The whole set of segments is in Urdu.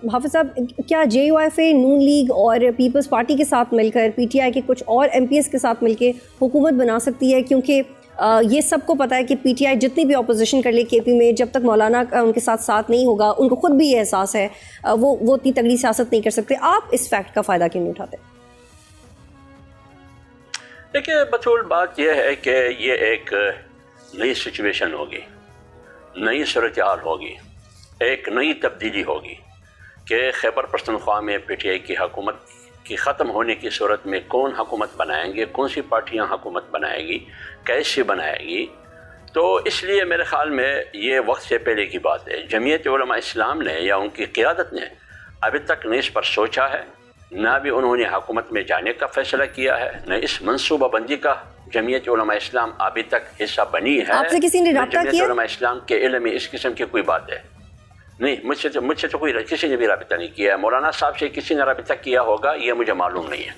حافظ صاحب کیا J U F A Noon league اور پیپلز پارٹی کے ساتھ مل کر پی ٹی آئی کے کچھ اور ایم پی ایس کے ساتھ مل کے حکومت بنا سکتی ہے؟ کیونکہ یہ سب کو پتہ ہے کہ پی ٹی آئی جتنی بھی اپوزیشن کر لے کے پی میں، جب تک مولانا کا ان کے ساتھ نہیں ہوگا، ان کو خود بھی یہ احساس ہے، وہ اتنی تگڑی سیاست نہیں کر سکتے. آپ اس فیکٹ کا فائدہ کیوں نہیں اٹھاتے؟ دیکھیے بطول، بات یہ ہے کہ یہ ایک نئی سچویشن ہوگی، نئی صورتحال ہوگی، ایک نئی تبدیلی ہوگی کہ خیبر پختونخوا میں پی ٹی آئی کی حکومت کی ختم ہونے کی صورت میں کون حکومت بنائیں گے، کون سی پارٹیاں حکومت بنائے گی، کیسے بنائے گی. تو اس لیے میرے خیال میں یہ وقت سے پہلے کی بات ہے. جمعیت علماء اسلام نے یا ان کی قیادت نے ابھی تک نہ اس پر سوچا ہے، نہ بھی انہوں نے حکومت میں جانے کا فیصلہ کیا ہے، نہ اس منصوبہ بندی کا جمعیت علماء اسلام ابھی تک حصہ بنی ہے. آپ سے کسی نے رابطہ کیا؟ جمعیت علماء اسلام کے علم میں اس قسم کی کوئی بات ہے نہیں. مجھ سے تو کوئی کسی نے بھی رابطہ نہیں کیا ہے. مولانا صاحب سے کسی نے رابطہ کیا ہوگا یہ مجھے معلوم نہیں ہے،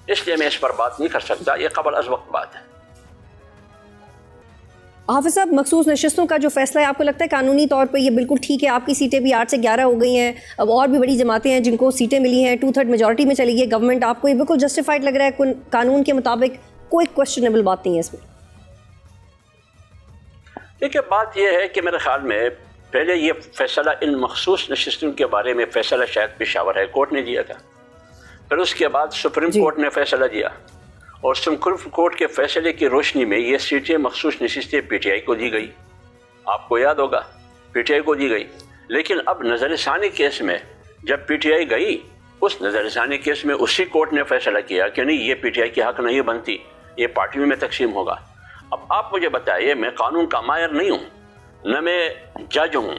اس لیے میں اس پر بات نہیں کر سکتا. یہ قبل از وقت بات ہے. حافظ صاحب، مخصوص نشستوں کا جو فیصلہ ہے، آپ کو لگتا ہے قانونی طور پہ یہ بالکل ٹھیک ہے؟ آپ کی سیٹیں بھی 8 سے 11 ہو گئی ہیں، اب اور بھی بڑی جماعتیں ہیں جن کو سیٹیں ملی ہیں، 2/3 میجورٹی میں چلی گئی گورنمنٹ. آپ کو یہ بالکل جسٹیفائڈ لگ رہا ہے؟ قانون کے مطابق کوئی کویسچنیبل بات نہیں ہے اس میں؟ دیکھیے بات یہ ہے کہ میرے خیال میں پہلے یہ فیصلہ ان مخصوص نشستوں کے بارے میں فیصلہ شاید پشاور ہائی کورٹ نے دیا تھا، پھر اس کے بعد سپریم کورٹ نے فیصلہ دیا، اور سپریم کورٹ کے فیصلے کی روشنی میں یہ سیٹیں مخصوص نشستیں پی ٹی آئی کو دی گئی. آپ کو یاد ہوگا پی ٹی آئی کو دی گئی. لیکن اب نظر ثانی کیس میں جب پی ٹی آئی گئی، اس نظر ثانی کیس میں اسی کورٹ نے فیصلہ کیا کہ نہیں، یہ پی ٹی آئی کی حق نہیں بنتی، یہ پارٹیوں میں تقسیم ہوگا. اب آپ مجھے بتائیے، میں قانون کا ماہر نہیں ہوں، نہ میں جج ہوں.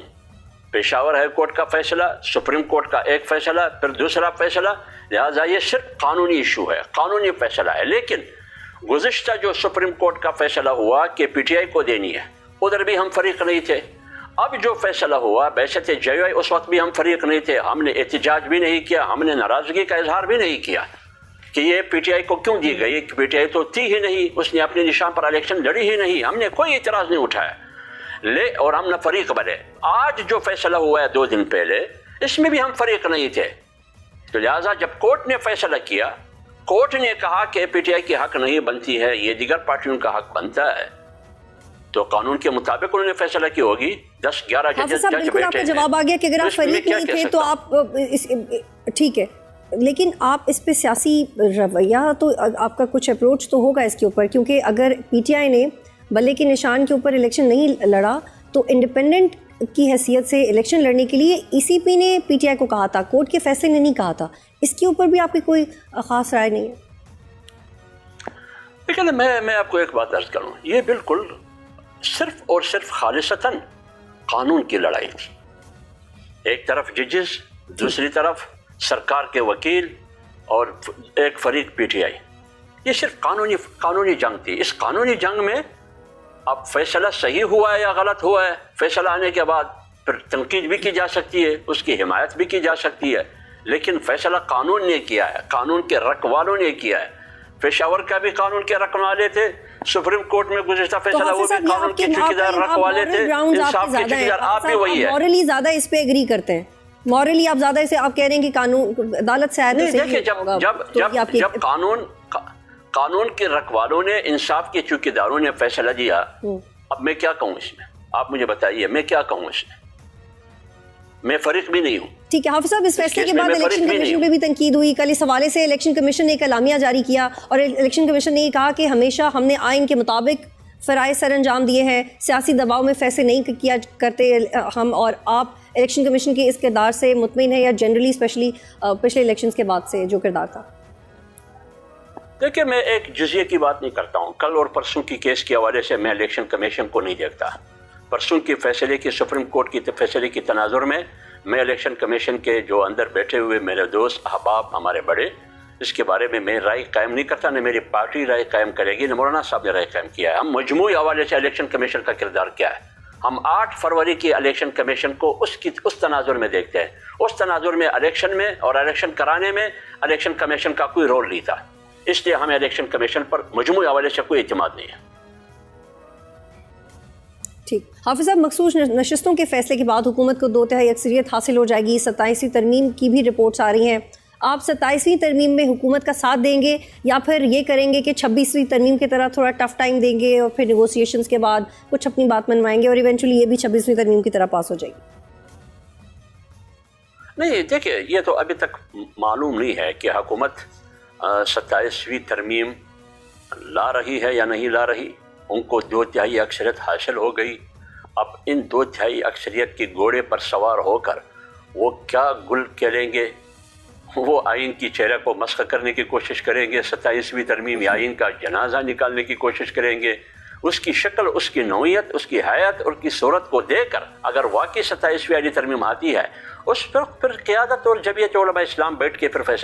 پشاور ہائی کورٹ کا فیصلہ، سپریم کورٹ کا ایک فیصلہ، پھر دوسرا فیصلہ، لہٰذا یہ صرف قانونی ایشو ہے، قانونی فیصلہ ہے. لیکن گزشتہ جو سپریم کورٹ کا فیصلہ ہوا کہ پی ٹی آئی کو دینی ہے، ادھر بھی ہم فریق نہیں تھے. اب جو فیصلہ ہوا بیشت جے یو آئی، اس وقت بھی ہم فریق نہیں تھے. ہم نے احتجاج بھی نہیں کیا، ہم نے ناراضگی کا اظہار بھی نہیں کیا کہ یہ پی ٹی آئی کو کیوں دی گئی. پی ٹی آئی تو تھی ہی نہیں، اس نے اپنے نشان پر الیکشن لڑی ہی نہیں. ہم نے کوئی اعتراض نہیں اٹھایا اور ہم نہ فریق بنے. آج جو فیصلہ ہوا ہے 2 دن پہلے، اس میں بھی ہم فریق نہیں تھے. تو لہٰذا جب کورٹ نے فیصلہ کیا، کورٹ نے کہا کہ پی ٹی آئی کی حق نہیں بنتی ہے، یہ دیگر پارٹیوں کا حق بنتا ہے، تو قانون کے مطابق انہوں نے فیصلہ کی ہوگی. 10-11 جج بالکل آپ کا جواب آ گیا کہ اگر آپ فریق نہیں تھے تو آپ ٹھیک ہے، لیکن آپ اس پہ سیاسی رویہ تو آپ کا کچھ اپروچ تو ہوگا اس کے اوپر، کیونکہ اگر پی ٹی آئی نے بلے کے نشان کے اوپر الیکشن نہیں لڑا تو انڈیپینڈنٹ کی حیثیت سے الیکشن لڑنے کے لیے ای سی پی نے پی ٹی آئی کو کہا تھا، کورٹ کے فیصلے نے نہیں کہا تھا. اس کے اوپر بھی آپ کی کوئی خاص رائے نہیں ہے؟ لیکن میں آپ کو ایک بات عرض کروں، یہ بالکل صرف اور صرف خالصتاً قانون کی لڑائی تھی. ایک طرف ججز، دوسری طرف سرکار کے وکیل، اور ایک فریق پی ٹی آئی. یہ صرف قانونی جنگ تھی. اس قانونی جنگ میں اب فیصلہ صحیح ہوا ہے یا غلط ہوا ہے، فیصلہ آنے کے بعد پھر تنقید بھی کی جا سکتی ہے، اس کی حمایت بھی کی جا سکتی ہے، لیکن فیصلہ قانون نے کیا ہے، قانون کے رکھوالوں نے کیا ہے. پشاور کا بھی قانون کے رکھوالے تھے، سپریم کورٹ میں گزشتہ فیصلہ وہ بھی قانون کے ٹھیکیدار رکھوالے تھے، انصاف کے ٹھیکیدار آپ بھی وہی ہے. مورلی زیادہ اس پہ ایگری کرتے ہیں، مورلی آپ زیادہ اسے آپ کہہ رہے ہیں کہ قانون عدالت سے آیا تو دیکھیں، جب قانون کے رکھوالوں نے، انصاف کے ٹھیکیداروں نے فیصلہ دیا، اب میں کیا کہوں اس میں؟ آپ مجھے بتائیے میں کیا کہوں اس میں؟ میں فریق بھی نہیں ہوں. ٹھیک ہے حافظ صاحب، اس فیصلے کے بعد الیکشن کمیشن پہ بھی تنقید ہوئی. کل اس حوالے سے الیکشن کمیشن نے ایک اعلامیہ جاری کیا، اور الیکشن کمیشن نے یہ کہا کہ ہمیشہ ہم نے آئین کے مطابق فرائض سر انجام دیے ہیں، سیاسی دباؤ میں فیصلے نہیں کیا کرتے ہم. اور آپ الیکشن کمیشن کے اس کردار سے مطمئن ہیں یا جنرلی اسپیشلی پچھلے الیکشنز کے بعد سے جو کردار تھا؟ دیکھیں، میں ایک جزیے کی بات نہیں کرتا ہوں. کل اور پرسوں کی کیس کے حوالے سے میں الیکشن کمیشن کو نہیں دیکھتا. پرسوں کے فیصلے کی، سپریم کورٹ کی فیصلے کی تناظر میں الیکشن کمیشن کے جو اندر بیٹھے ہوئے میرے دوست احباب ہمارے بڑے، اس کے بارے میں رائے قائم نہیں کرتا، نہ میری پارٹی رائے قائم کرے گی، نہ مولانا صاحب نے رائے قائم کیا ہے. ہم مجموعی حوالے سے الیکشن کمیشن کا کردار کیا ہے، ہم 8 فروری کی الیکشن کمیشن کو اس تناظر میں دیکھتے ہیں. اس تناظر میں الیکشن میں اور الیکشن کرانے میں الیکشن کمیشن کا کوئی رول نہیں تھا. اس لیے ہمیں الیکشن کمیشن پر مجموعی حوالے سے کوئی اعتماد نہیں ہے. ٹھیک حافظ صاحب، مخصوص نشستوں کے فیصلے کے بعد حکومت کو 2/3 اکثریت حاصل ہو جائے گی. 27ویں ترمیم کی بھی رپورٹس آ رہی ہیں. آپ 27ویں ترمیم میں حکومت کا ساتھ دیں گے یا پھر یہ کریں گے کہ 26ویں ترمیم کی طرح تھوڑا ٹف ٹائم دیں گے اور پھر نیگوسیشنز کے بعد کچھ اپنی بات منوائیں گے اور ایونچولی یہ بھی 26ویں ترمیم کی طرح پاس ہو جائے گی؟ نہیں دیکھیے، یہ تو ابھی تک معلوم نہیں ہے کہ حکومت 27ویں ترمیم لا رہی ہے یا نہیں لا رہی. ان کو 2/3 اکثریت حاصل ہو گئی. اب ان 2/3 اکثریت کے گھوڑے پر سوار ہو کر وہ کیا گل کھیلیں گے؟ وہ آئین کی چہرہ کو مسخ کرنے کی کوشش کریں گے، 27ویں ترمیم یا آئین کا جنازہ نکالنے کی کوشش کریں گے. اس کی شکل، اس کی نوعیت، اس کی حیات اور کی صورت کو دیکھ کر اگر واقعی 27ویں ترمیم آتی ہے، اس پر پھر قیادت اور جمعیت علماء اسلام بیٹھ کے پھر فیصلہ